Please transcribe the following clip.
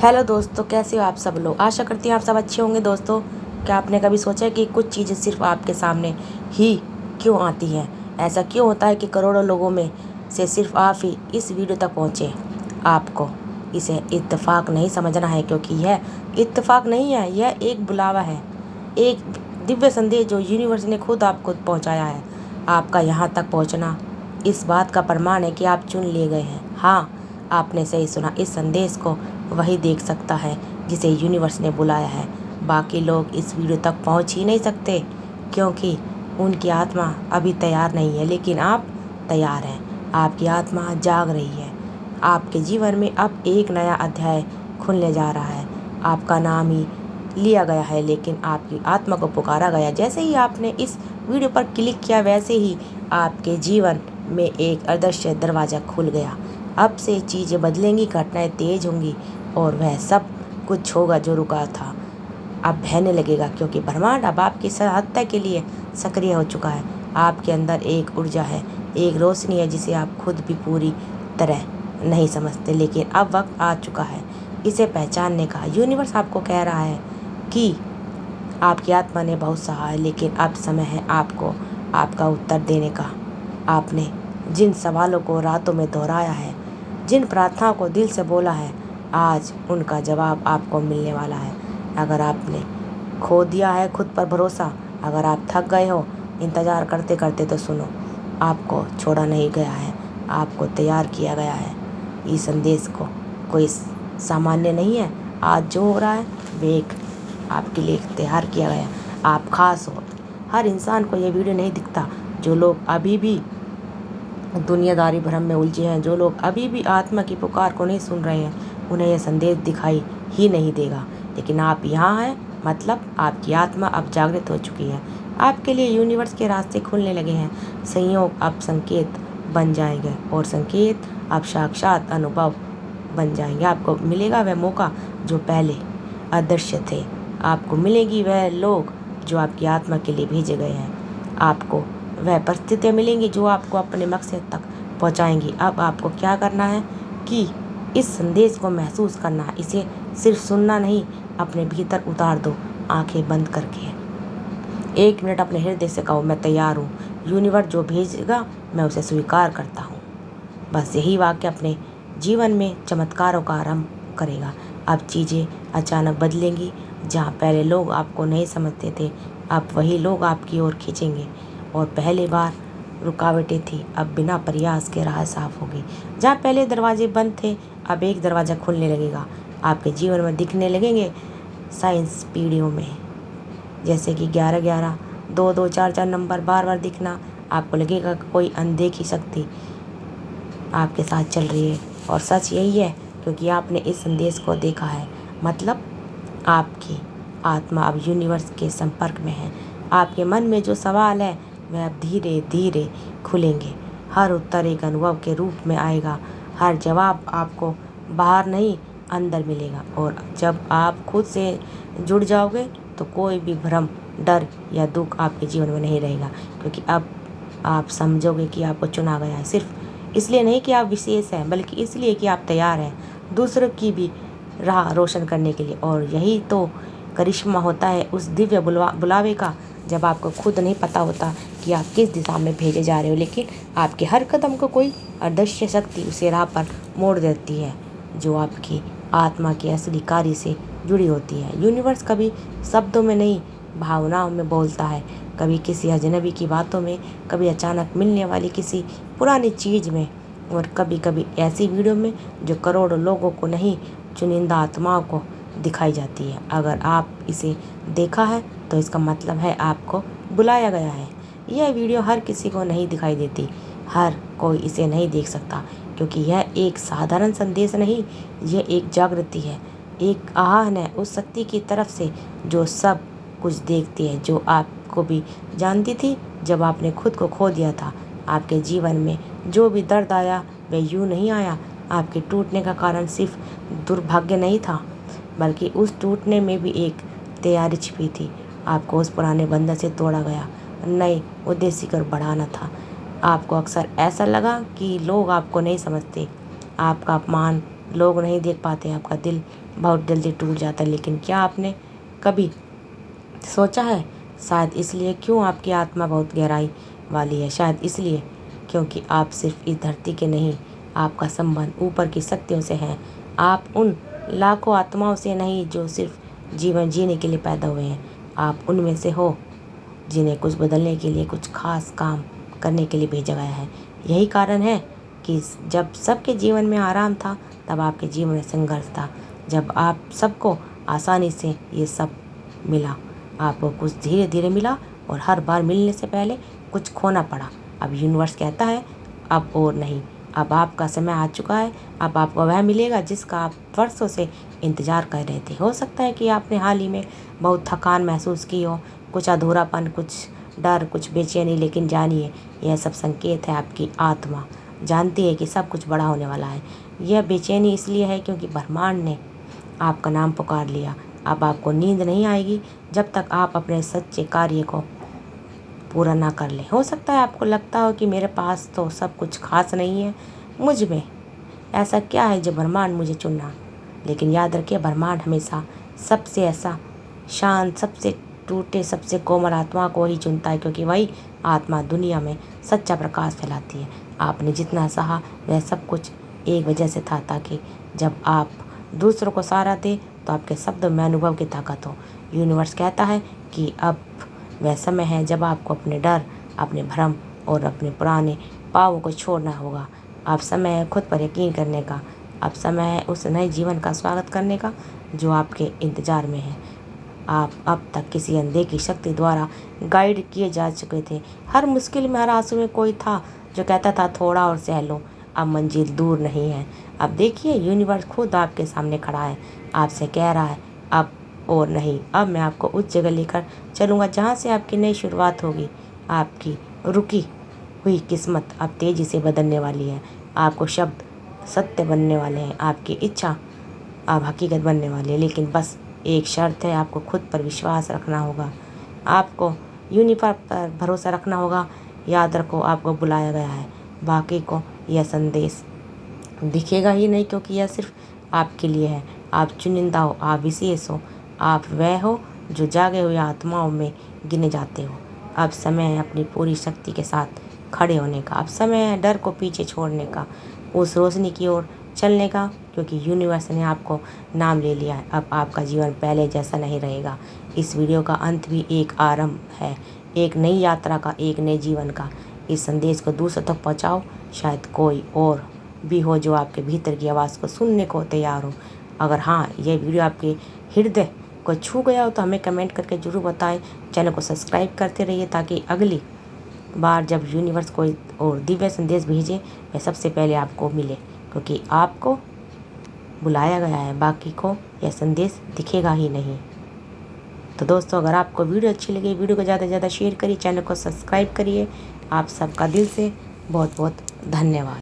Hello दोस्तों, कैसे हो आप सब लोग। आशा करती हूँ आप सब अच्छे होंगे। दोस्तों, क्या आपने कभी सोचा है कि कुछ चीज़ें सिर्फ आपके सामने ही क्यों आती हैं? ऐसा क्यों होता है कि करोड़ों लोगों में से सिर्फ आप ही इस वीडियो तक पहुँचे? आपको इसे इत्तेफाक नहीं समझना है, क्योंकि यह इत्तेफाक नहीं है, यह एक बुलावा है, एक दिव्य संदेश जो यूनिवर्स ने खुद आपको पहुँचाया है। आपका यहाँ तक पहुँचना इस बात का प्रमाण है कि आप चुन लिए गए हैं। हाँ, आपने सही सुना। इस संदेश को वही देख सकता है जिसे यूनिवर्स ने बुलाया है। बाकी लोग इस वीडियो तक पहुंच ही नहीं सकते, क्योंकि उनकी आत्मा अभी तैयार नहीं है, लेकिन आप तैयार हैं। आपकी आत्मा जाग रही है। आपके जीवन में अब एक नया अध्याय खुलने जा रहा है। आपका नाम ही लिया गया है, लेकिन आपकी आत्मा को पुकारा गया। जैसे ही आपने इस वीडियो पर क्लिक किया, वैसे ही आपके जीवन में एक अदृश्य दरवाज़ा खुल गया। अब से चीज़ें बदलेंगी, घटनाएं तेज होंगी और वह सब कुछ होगा जो रुका था अब बहने लगेगा, क्योंकि ब्रह्मांड अब आपकी सहायता के लिए सक्रिय हो चुका है। आपके अंदर एक ऊर्जा है, एक रोशनी है जिसे आप खुद भी पूरी तरह नहीं समझते, लेकिन अब वक्त आ चुका है इसे पहचानने का। यूनिवर्स आपको कह रहा है कि आपकी आत्मा ने बहुत सहा है, लेकिन अब समय है आपको आपका उत्तर देने का। आपने जिन सवालों को रातों में दोहराया है, जिन प्रार्थनाओं को दिल से बोला है, आज उनका जवाब आपको मिलने वाला है। अगर आपने खो दिया है खुद पर भरोसा, अगर आप थक गए हो इंतज़ार करते करते, तो सुनो, आपको छोड़ा नहीं गया है, आपको तैयार किया गया है। इस संदेश को कोई सामान्य नहीं है। आज जो हो रहा है वे एक आपके लिए तैयार किया गया। आप खास हो। हर इंसान को ये वीडियो नहीं दिखता। जो लोग अभी भी दुनियादारी भ्रम में उलझे हैं, जो लोग अभी भी आत्मा की पुकार को नहीं सुन रहे हैं, उन्हें यह संदेश दिखाई ही नहीं देगा। लेकिन आप यहाँ हैं, मतलब आपकी आत्मा अब जागृत हो चुकी है। आपके लिए यूनिवर्स के रास्ते खुलने लगे हैं। संयोग अब संकेत बन जाएंगे और संकेत अब साक्षात अनुभव बन जाएंगे। आपको मिलेगा वह मौका जो पहले अदृश्य थे। आपको मिलेगी वह लोग जो आपकी आत्मा के लिए भेजे गए हैं। आपको वह परिस्थितियाँ मिलेंगी जो आपको अपने मकसद तक पहुंचाएंगी। अब आपको क्या करना है कि इस संदेश को महसूस करना है। इसे सिर्फ सुनना नहीं, अपने भीतर उतार दो, आंखें बंद करके। 1 मिनट अपने हृदय से कहो, मैं तैयार हूँ। यूनिवर्स जो भेजेगा मैं उसे स्वीकार करता हूँ। बस यही वाक्य अपने जीवन में चमत्कारों का आरंभ करेगा। अब चीज़ें अचानक बदलेंगी। जहाँ पहले लोग आपको नहीं समझते थे, अब वही लोग आपकी ओर खींचेंगे। और पहली बार रुकावटें थी, अब बिना प्रयास के राह साफ होगी। जहाँ पहले दरवाजे बंद थे, अब एक दरवाज़ा खुलने लगेगा। आपके जीवन में दिखने लगेंगे साइंस पीढ़ियों में, जैसे कि 11-11, 2-2, 4-4 नंबर बार बार दिखना। आपको लगेगा कि कोई अनदेखी शक्ति आपके साथ चल रही है। और सच यही है, क्योंकि आपने इस संदेश को देखा है। मतलब आपकी आत्मा अब यूनिवर्स के संपर्क में है। आपके मन में जो सवाल है वह अब धीरे धीरे खुलेंगे। हर उत्तर एक अनुभव के रूप में आएगा। हर जवाब आपको बाहर नहीं, अंदर मिलेगा। और जब आप खुद से जुड़ जाओगे तो कोई भी भ्रम, डर या दुख आपके जीवन में नहीं रहेगा, क्योंकि अब आप समझोगे कि आपको चुना गया है। सिर्फ इसलिए नहीं कि आप विशेष हैं, बल्कि इसलिए कि आप तैयार हैं दूसरों की भी राह रोशन करने के लिए। और यही तो करिश्मा होता है उस दिव्य बुलावे का, जब आपको खुद नहीं पता होता कि आप किस दिशा में भेजे जा रहे हो, लेकिन आपके हर कदम को कोई अदृश्य शक्ति उसे राह पर मोड़ देती है, जो आपकी आत्मा के असली कार्य से जुड़ी होती है। यूनिवर्स कभी शब्दों में नहीं, भावनाओं में बोलता है। कभी किसी अजनबी की बातों में, कभी अचानक मिलने वाली किसी पुरानी चीज़ में, और कभी कभी ऐसी वीडियो में जो करोड़ों लोगों को नहीं, चुनिंदा आत्माओं को दिखाई जाती है। अगर आप इसे देखा है तो इसका मतलब है आपको बुलाया गया है। यह वीडियो हर किसी को नहीं दिखाई देती, हर कोई इसे नहीं देख सकता, क्योंकि यह एक साधारण संदेश नहीं, यह एक जागृति है, एक आह्वान है उस शक्ति की तरफ से जो सब कुछ देखती है, जो आपको भी जानती थी जब आपने खुद को खो दिया था। आपके जीवन में जो भी दर्द आया वह यूँ नहीं आया। आपके टूटने का कारण सिर्फ दुर्भाग्य नहीं था, बल्कि उस टूटने में भी एक तैयारी छिपी थी। आपको उस पुराने बंधन से तोड़ा गया, नए उद्देश्य कर बढ़ाना था। आपको अक्सर ऐसा लगा कि लोग आपको नहीं समझते, आपका अपमान लोग नहीं देख पाते, आपका दिल बहुत जल्दी टूट जाता है। लेकिन क्या आपने कभी सोचा है, शायद इसलिए क्यों आपकी आत्मा बहुत गहराई वाली है, शायद इसलिए क्योंकि आप सिर्फ इस धरती के नहीं, आपका संबंध ऊपर की शक्तियों से है। आप उन लाखों आत्माओं से नहीं जो सिर्फ जीवन जीने के लिए पैदा हुए हैं, आप उनमें से हो जिन्हें कुछ बदलने के लिए, कुछ खास काम करने के लिए भेजा गया है। यही कारण है कि जब सबके जीवन में आराम था, तब आपके जीवन में संघर्ष था। जब आप सबको आसानी से ये सब मिला, आपको कुछ धीरे धीरे मिला, और हर बार मिलने से पहले कुछ खोना पड़ा। अब यूनिवर्स कहता है अब और नहीं, अब आपका समय आ चुका है। अब आपको वह मिलेगा जिसका आप वर्षों से इंतज़ार कर रहे थे। हो सकता है कि आपने हाल ही में बहुत थकान महसूस की हो, कुछ अधूरापन, कुछ डर, कुछ बेचैनी, लेकिन जानिए यह सब संकेत है। आपकी आत्मा जानती है कि सब कुछ बड़ा होने वाला है। यह बेचैनी इसलिए है क्योंकि ब्रह्मांड ने आपका नाम पुकार लिया। अब आपको नींद नहीं आएगी जब तक आप अपने सच्चे कार्य को पूरा ना कर लें। हो सकता है आपको लगता हो कि मेरे पास तो सब कुछ खास नहीं है, मुझ में ऐसा क्या है जो ब्रह्मांड मुझे चुनना। लेकिन याद रखिए, ब्रह्मांड हमेशा सबसे ऐसा शांत, सबसे टूटे, सबसे कोमल आत्मा को ही चुनता है, क्योंकि वही आत्मा दुनिया में सच्चा प्रकाश फैलाती है। आपने जितना सहा वह सब कुछ एक वजह से था, ताकि जब आप दूसरों को सहारा दे तो आपके शब्द में अनुभव की ताकत हो। यूनिवर्स कहता है कि अब वह समय है जब आपको अपने डर, अपने भ्रम और अपने पुराने पावों को छोड़ना होगा। अब समय है खुद पर यकीन करने का। अब समय है उस नए जीवन का स्वागत करने का जो आपके इंतज़ार में है। आप अब तक किसी अनदेखी शक्ति द्वारा गाइड किए जा चुके थे। हर मुश्किल में, हर आंसू में कोई था जो कहता था थोड़ा और सह लो, अब मंजिल दूर नहीं है। अब देखिए, यूनिवर्स खुद आपके सामने खड़ा है, आपसे कह रहा है अब और नहीं। अब मैं आपको उस जगह लेकर चलूँगा जहाँ से आपकी नई शुरुआत होगी। आपकी रुकी हुई किस्मत अब तेज़ी से बदलने वाली है। आपको शब्द सत्य बनने वाले हैं, आपकी इच्छा अब हकीकत बनने वाली है। लेकिन बस एक शर्त है, आपको खुद पर विश्वास रखना होगा, आपको यूनिवर्स पर भरोसा रखना होगा। याद रखो, आपको बुलाया गया है। बाकी को यह संदेश दिखेगा ही नहीं, क्योंकि यह सिर्फ आपके लिए है। आप चुनिंदा हो, आप विशेष हो, आप वह हो जो जागे हुए आत्माओं में गिने जाते हो। अब समय है अपनी पूरी शक्ति के साथ खड़े होने का। अब समय है डर को पीछे छोड़ने का, उस रोशनी की ओर चलने का, क्योंकि यूनिवर्स ने आपको नाम ले लिया है। अब आपका जीवन पहले जैसा नहीं रहेगा। इस वीडियो का अंत भी एक आरंभ है, एक नई यात्रा का, एक नए जीवन का। इस संदेश को दूसरों तक पहुँचाओ, शायद कोई और भी हो जो आपके भीतर की आवाज़ को सुनने को तैयार हो। अगर हाँ, यह वीडियो आपके हृदय को छू गया हो तो हमें कमेंट करके ज़रूर बताएं। चैनल को सब्सक्राइब करते रहिए ताकि अगली बार जब यूनिवर्स कोई और दिव्य संदेश भेजे वह सबसे पहले आपको मिले, क्योंकि आपको बुलाया गया है। बाकी को यह संदेश दिखेगा ही नहीं। तो दोस्तों, अगर आपको वीडियो अच्छी लगी, वीडियो को ज़्यादा से ज़्यादा शेयर करिए, चैनल को सब्सक्राइब करिए। आप सबका दिल से बहुत बहुत धन्यवाद।